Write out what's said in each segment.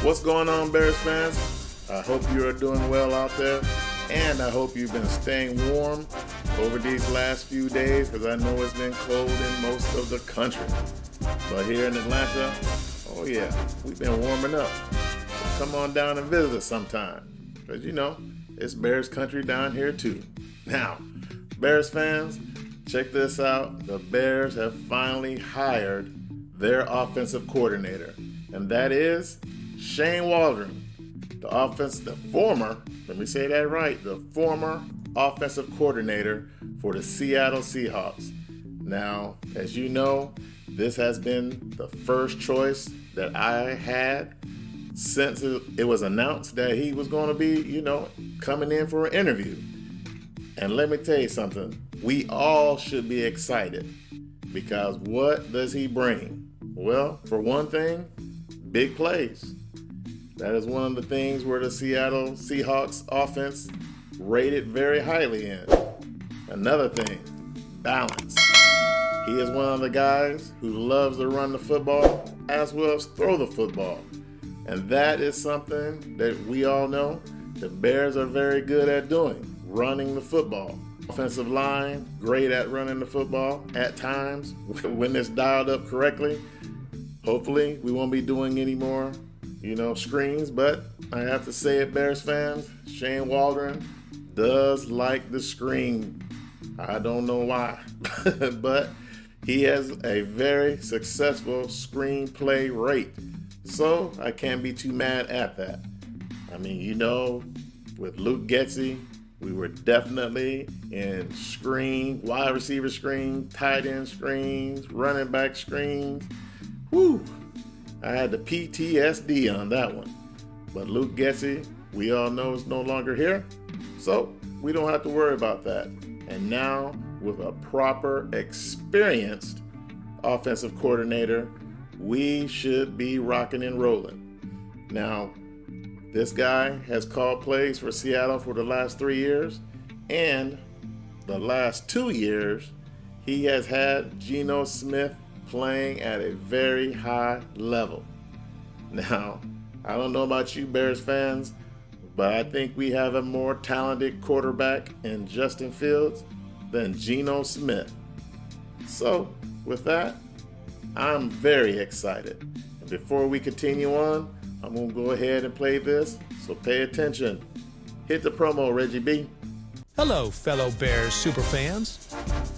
What's going on, Bears fans? I hope you are doing well out there, and I hope you've been staying warm over these last few days, because I know it's been cold in most of the country. But here in Atlanta, oh yeah, we've been warming up. So come on down and visit us sometime, because you know, it's Bears country down here too. Now, Bears fans, check this out. The Bears have finally hired their offensive coordinator, and that is Shane Waldron, the former offensive coordinator for the Seattle Seahawks. Now, as you know, this has been the first choice that I had since it was announced that he was going to be, coming in for an interview. And let me tell you something, we all should be excited, because what does he bring? Well, for one thing, big plays. That is one of the things where the Seattle Seahawks offense rated very highly in. Another thing, balance. He is one of the guys who loves to run the football as well as throw the football. And that is something that we all know the Bears are very good at doing, running the football. Offensive line, great at running the football at times when it's dialed up correctly. Hopefully we won't be doing any more screens, but I have to say it, Bears fans, Shane Waldron does like the screen. I don't know why, but he has a very successful screenplay rate, so I can't be too mad at that. I mean, with Luke Getsy, we were definitely in screen, wide receiver screen, tight end screens, running back screens. Whew! I had the PTSD on that one. But Luke Getsy, we all know, is no longer here, so we don't have to worry about that. And now, with a proper, experienced offensive coordinator, we should be rocking and rolling. Now, this guy has called plays for Seattle for the last 3 years, and the last 2 years, he has had Geno Smith playing at a very high level. Now, I don't know about you Bears fans, but I think we have a more talented quarterback in Justin Fields than Geno Smith. So, with that, I'm very excited. And before we continue on, I'm going to go ahead and play this, so pay attention. Hit the promo, Reggie B. Hello, fellow Bears superfans.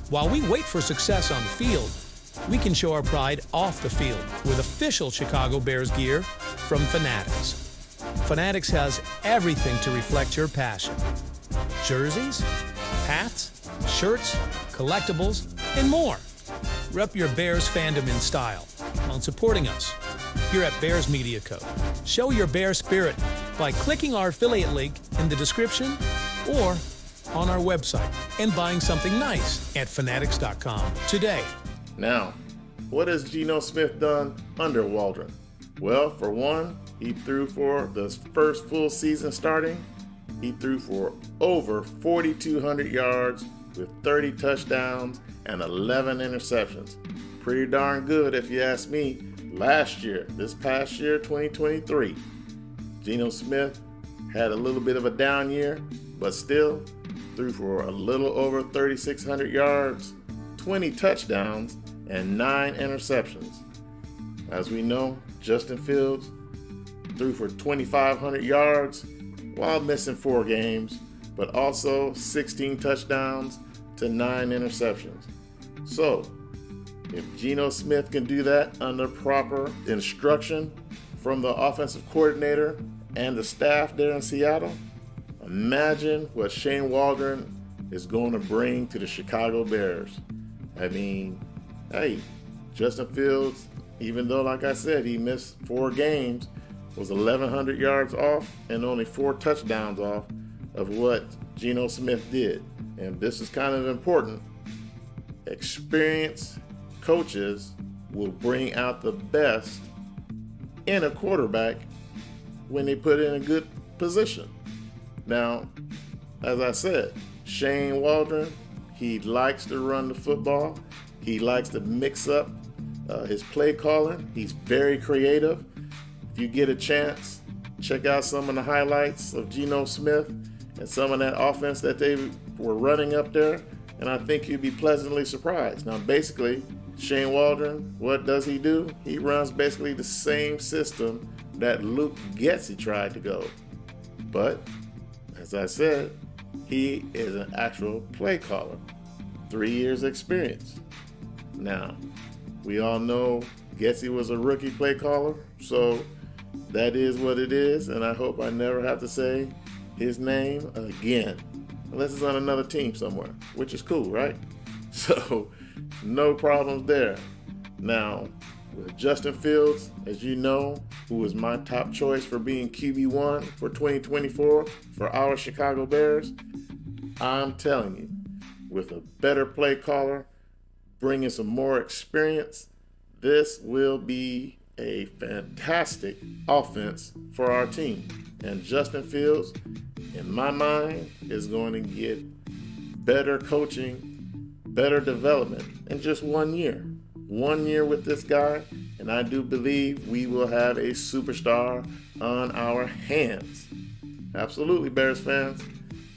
While we wait for success on the field, we can show our pride off the field with official Chicago Bears gear from Fanatics. Fanatics has everything to reflect your passion. Jerseys, hats, shirts, collectibles, and more. Rep your Bears fandom in style on supporting us here at BearsMediaCo. Show your Bear spirit by clicking our affiliate link in the description or on our website and buying something nice at fanatics.com today. Now, what has Geno Smith done under Waldron? Well, for one, he threw for the first full season starting. He threw for over 4,200 yards with 30 touchdowns and 11 interceptions. Pretty darn good if you ask me. This past year, 2023, Geno Smith had a little bit of a down year, but still threw for a little over 3,600 yards, 20 touchdowns, and 9 interceptions. As we know, Justin Fields threw for 2,500 yards while missing 4 games, but also 16 touchdowns to 9 interceptions. So, if Geno Smith can do that under proper instruction from the offensive coordinator and the staff there in Seattle, imagine what Shane Waldron is going to bring to the Chicago Bears. I mean, hey, Justin Fields, even though, like I said, he missed 4 games, was 1,100 yards off and only 4 touchdowns off of what Geno Smith did. And this is kind of important. Experienced coaches will bring out the best in a quarterback when they put it in a good position. Now, as I said, Shane Waldron, he likes to run the football. He likes to mix up his play calling. He's very creative. if you get a chance, check out some of the highlights of Geno Smith and some of that offense that they were running up there, and I think you'd be pleasantly surprised. Now, basically, Shane Waldron, what does he do? He runs basically the same system that Luke Getsy tried to go. But, as I said, he is an actual play caller. 3 years experience. Now, we all know Getsy was a rookie play caller, so that is what it is, and I hope I never have to say his name again, unless it's on another team somewhere, which is cool, right? So, no problems there. Now, with Justin Fields, as you know, who was my top choice for being QB1 for 2024 for our Chicago Bears, I'm telling you, with a better play caller, bringing some more experience, this will be a fantastic offense for our team. And Justin Fields, in my mind, is going to get better coaching, better development in just 1 year. 1 year with this guy, and I do believe we will have a superstar on our hands. Absolutely, Bears fans.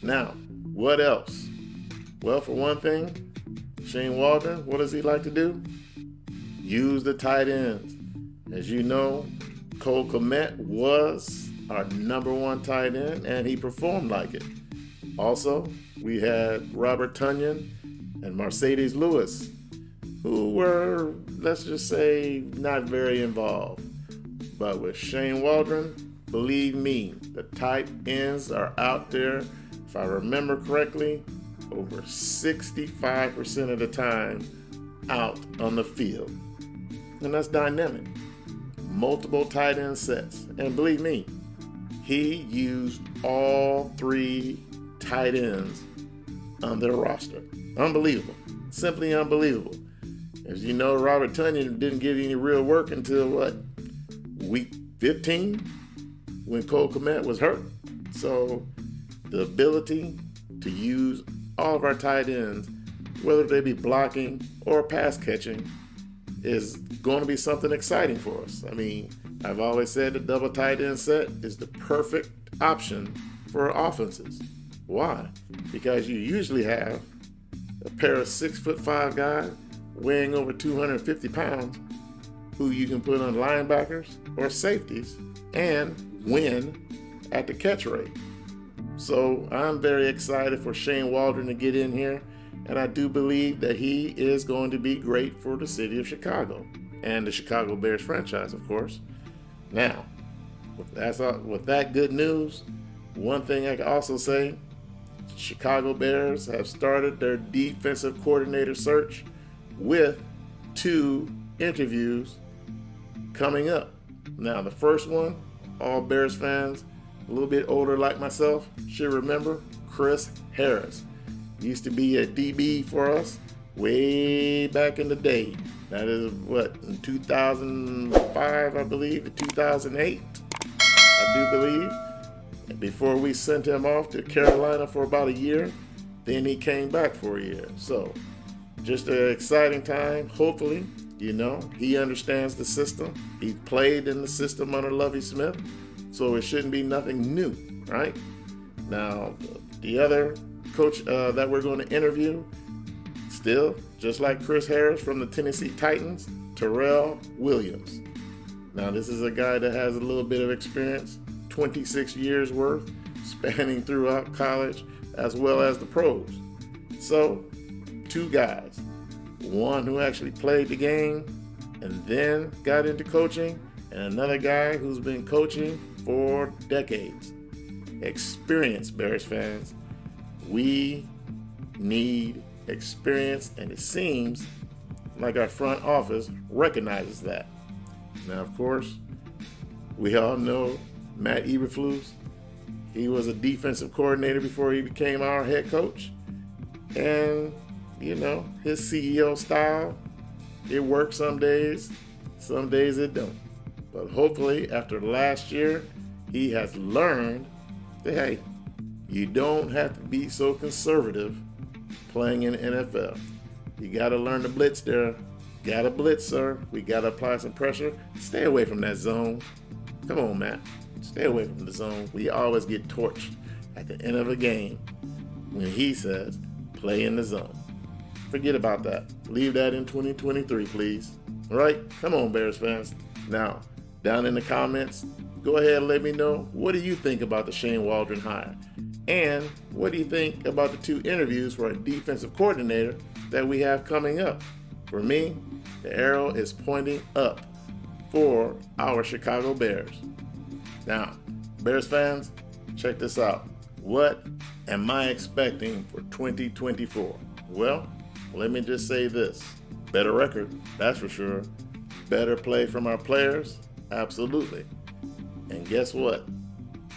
Now, what else? Well, for one thing, Shane Waldron, what does he like to do? Use the tight ends. As you know, Cole Kmet was our number one tight end, and he performed like it. Also, we had Robert Tonyan and Mercedes Lewis, who were, let's just say, not very involved. But with Shane Waldron, believe me, the tight ends are out there, if I remember correctly, over 65% of the time out on the field. And that's dynamic. Multiple tight end sets. And believe me, he used all 3 tight ends on their roster. Unbelievable. Simply unbelievable. As you know, Robert Tonyan didn't get any real work until, week 15 when Cole Kmet was hurt. So the ability to use all of our tight ends, whether they be blocking or pass catching, is going to be something exciting for us. I mean, I've always said the double tight end set is the perfect option for offenses. Why? Because you usually have a pair of 6'5" guys weighing over 250 pounds who you can put on linebackers or safeties and win at the catch rate. So I'm very excited for Shane Waldron to get in here, and I do believe that he is going to be great for the city of Chicago and the Chicago Bears franchise, of course. Now, with that good news, one thing I can also say, Chicago Bears have started their defensive coordinator search with 2 interviews coming up. Now, the first one, all Bears fans a little bit older like myself should remember, Chris Harris. Used to be a DB for us way back in the day. That is in 2005, I believe, to 2008, I do believe. And before we sent him off to Carolina for about a year, then he came back for a year. So just an exciting time. Hopefully, he understands the system. He played in the system under Lovie Smith, so it shouldn't be nothing new, right? Now, the other coach that we're going to interview, still, just like Chris Harris from the Tennessee Titans, Terrell Williams. Now, this is a guy that has a little bit of experience, 26 years worth, spanning throughout college as well as the pros. So, 2 guys, one who actually played the game and then got into coaching, and another guy who's been coaching for decades. Experience, Bears fans. We need experience, and it seems like our front office recognizes that. Now, of course, we all know Matt Eberflus. He was a defensive coordinator before he became our head coach. And, his CEO style, it works some days it don't. But hopefully, after last year, he has learned that, hey, you don't have to be so conservative playing in the NFL. You got to learn to blitz there. Got to blitz, sir. We got to apply some pressure. Stay away from that zone. Come on, Matt. Stay away from the zone. We always get torched at the end of a game when he says, play in the zone. Forget about that. Leave that in 2023, please. All right? Come on, Bears fans. Now, down in the comments, go ahead and let me know, what do you think about the Shane Waldron hire? And what do you think about the 2 interviews for a defensive coordinator that we have coming up? For me, the arrow is pointing up for our Chicago Bears. Now, Bears fans, check this out. What am I expecting for 2024? Well, let me just say this. Better record, that's for sure. Better play from our players, absolutely. And guess what?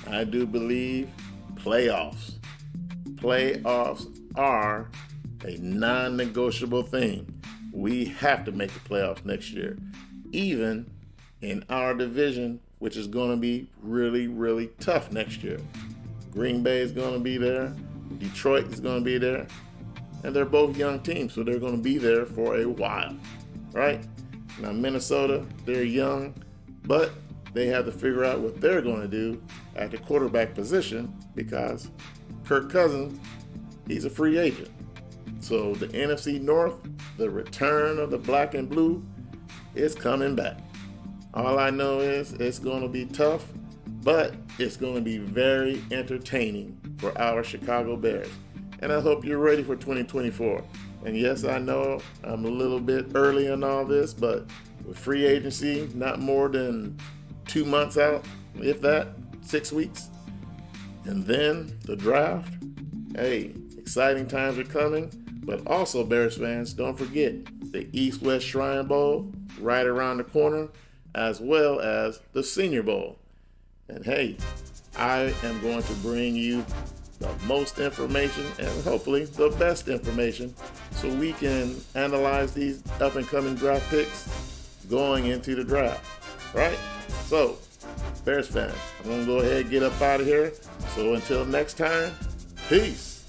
I do believe playoffs. Playoffs are a non-negotiable thing. We have to make the playoffs next year, even in our division, which is going to be really, really tough next year. Green Bay is going to be there. Detroit is going to be there. And they're both young teams, so they're going to be there for a while, right? Now, Minnesota, they're young, but they have to figure out what they're going to do at the quarterback position because Kirk Cousins, he's a free agent. So the NFC North, the return of the black and blue is coming back. All I know is it's going to be tough, but it's going to be very entertaining for our Chicago Bears. And I hope you're ready for 2024. And yes, I know I'm a little bit early in all this, but with free agency, not more than 2 months out, if that, 6 weeks. And then the draft. Hey, exciting times are coming. But also, Bears fans, don't forget the East-West Shrine Bowl right around the corner, as well as the Senior Bowl. And hey, I am going to bring you the most information and hopefully the best information so we can analyze these up-and-coming draft picks going into the draft, right? So, Bears fans, I'm going to go ahead and get up out of here. So until next time, peace.